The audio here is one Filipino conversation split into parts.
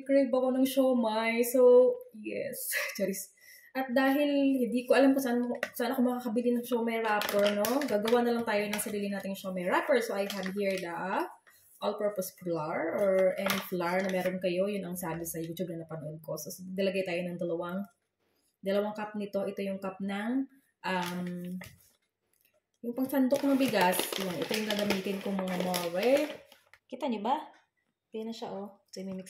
Crave ako ng siomai. So, yes. Charis. At dahil hindi ko alam kung saan ako makakabili ng siomai wrapper, no? Gagawa na lang tayo ng sarili nating siomai wrapper. So, I have here the all-purpose flour or any flour na meron kayo. Yun ang sabi sa YouTube na napanood ko. So, dalagay tayo ng dalawang cup nito. Ito yung cup ng yung pangsandok ng bigas. Yan. Ito yung gagamitin ko mga more. Kita niyo ba? Kaya na siya, oh. So, mix.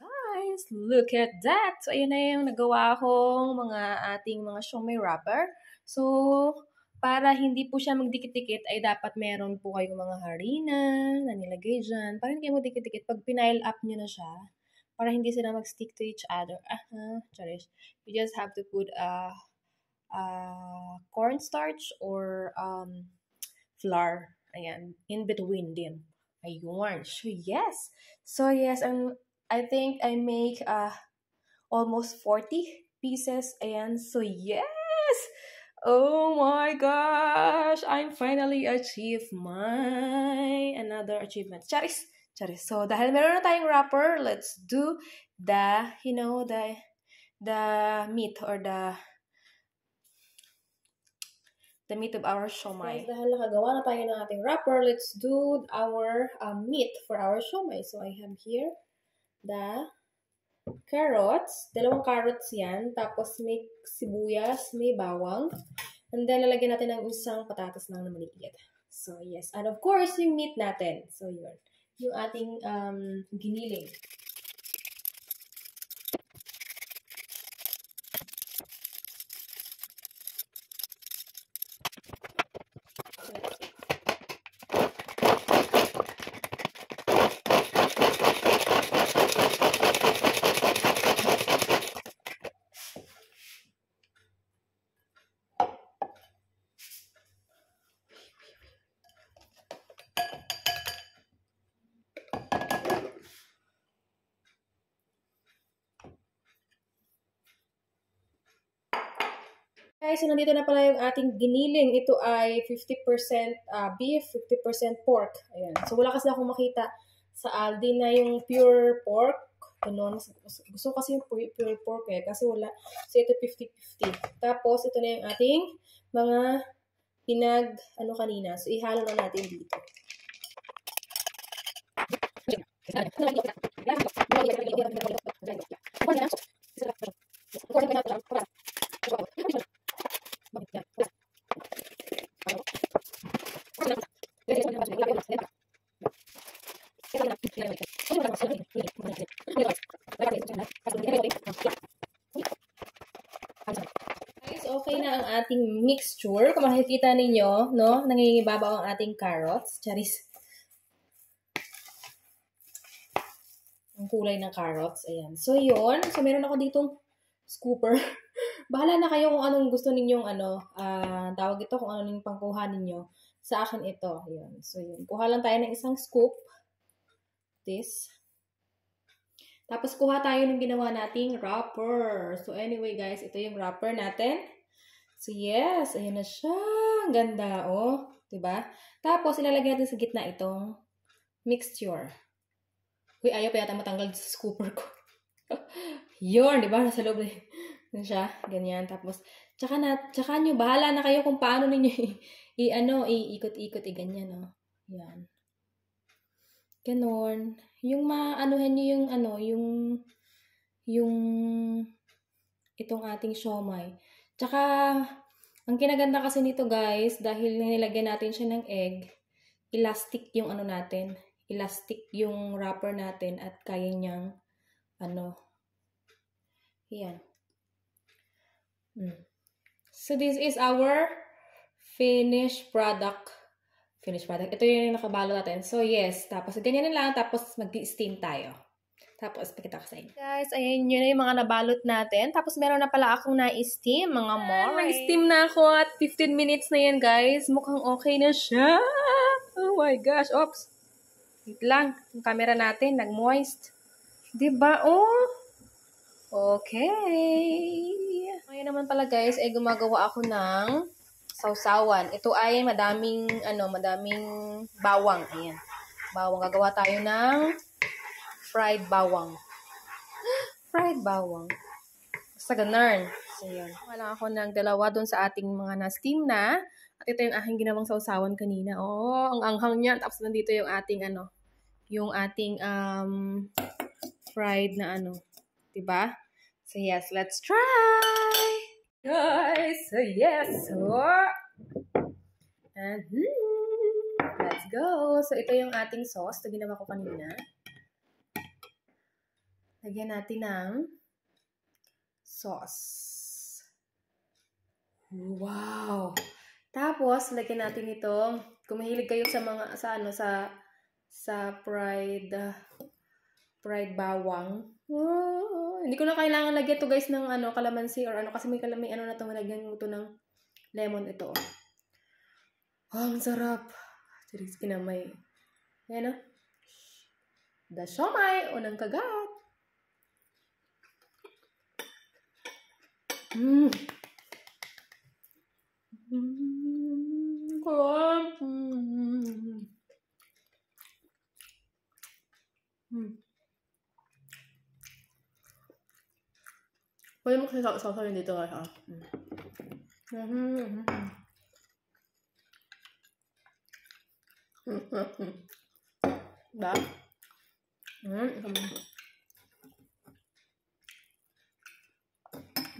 Guys, look at that! So, ayun na yung nagawa kong ating mga siomai wrapper. So, para hindi po siya magdikit-dikit, ay dapat meron po kayong mga harina na nilagay dyan. Para hindi kayo magdikit-dikit, pag pinail up nyo na siya, para hindi sila mag-stick to each other. Charish. You just have to put cornstarch or flour. Ayan, in between them. Ayun. So, yes, I think I make almost 40 pieces. Ayan. So, yes! Oh my gosh! I finally achieved another achievement. Charis! So, dahil meron na tayong wrapper, let's do the meat or the meat of our siomai. Guys, dahil nakagawa na tayo ng ating wrapper, let's do our meat for our siomai. So, I have here the carrots. 2 carrots yan. Tapos, may sibuyas, may bawang. And then, lalagyan natin ng isang patatas lang na maliit. So, yes. And of course, yung meat natin. So, yun. Yung ating giniling. Guys, so nandito na pala yung ating giniling. Ito ay 50% beef, 50% pork. Ayan. So, wala kasi akong makita sa Aldi na yung pure pork. Ganun. Gusto kasi yung pure pork kasi wala. So, ito 50-50. Tapos, ito na yung ating mga kanina. So, ihalo na natin dito. Guys, okay na ang ating mixture. Kung makikita ninyo, no, nangingibabaw ang ating carrots. Charis. Ang kulay ng carrots. Ayan. So, yun. So, meron ako ditong scooper. Bahala na kayo kung anong gusto ninyong tawag ito, kung ano yung pangkuha ninyo. Sa akin ito. Ayan. So, yun. Kuha lang tayo ng isang scoop. This. Tapos, kuha tayo ng ginawa nating wrapper. So, anyway, guys, ito yung wrapper natin. So, yes. Ayan na siya. Ang ganda, oh. Diba? Tapos, ilalagay natin sa gitna itong mixture. Uy, ayaw pa yata matanggal sa scooper ko. Yun, di ba? Nasa loob na siya. Ganyan. Tapos, tsaka nyo, bahala na kayo kung paano ninyo iikot-ikot, ganyan, no? Yan. Ganon. Yung maanuhan nyo yung yung itong ating siomai. Tsaka, ang kinaganda kasi nito guys, dahil nilagyan natin siya ng egg, elastic yung ano natin, elastic yung wrapper natin at kaya niyang, yan. So, this is our finished product. Ito yung nakabalo natin. So, yes. Tapos, ganyan na lang. Tapos, mag-steam tayo. Tapos, pakita ko sa inyo. Guys, ayan yun na yung mga nabalot natin. Tapos, meron na pala akong na-steam, mga more. Nag-steam na ako at 15 minutes na yan, guys. Mukhang okay na siya. Oh my gosh. Oops. Wait lang. Yung camera natin, nag-moist. Diba? Oh. Okay. Ngayon naman pala, guys, ay gumagawa ako ng sausawan. Ito ay madaming bawang. Ayan. Bawang. Gagawa tayo ng fried bawang. Fried bawang. Basta ganun. So, yun. Wala ako ng dalawa dun sa ating mga na-steam na. At ito yung aking ginawang sausawan kanina. Oh, ang anghang niya. Tapos nandito yung ating fried na diba? So, yes. Let's try! Guys! So, yes! And, let's go! So, ito yung ating sauce. Ito ginawa ko kanina. Lagyan natin ng sauce. Wow! Tapos, lagyan natin itong, kung mahilig kayo sa fried bawang. Hindi ko na kailangan lagyan to guys ng kalamansi or kasi may na to, malagyan mo to ng lemon ito. Ang sarap. Siris kinamay. Ayan the siomai o ng kagat. Pwede mo kasi sausawan dito guys. Diba?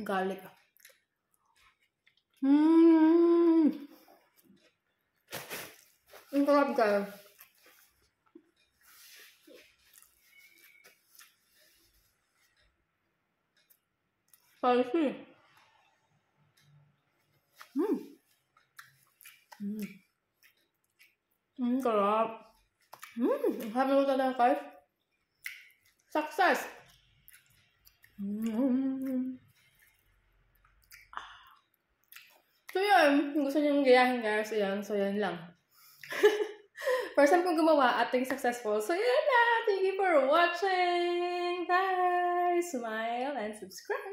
Garlic. Ang sarap guys. Spicy. Sarap. Sabi ko talaga guys. Success! So yan, kung gusto nyo gayahin guys, yan. So yan lang. First time kong gumawa at think successful. So yan na. Thank you for watching. Bye! Smile and subscribe.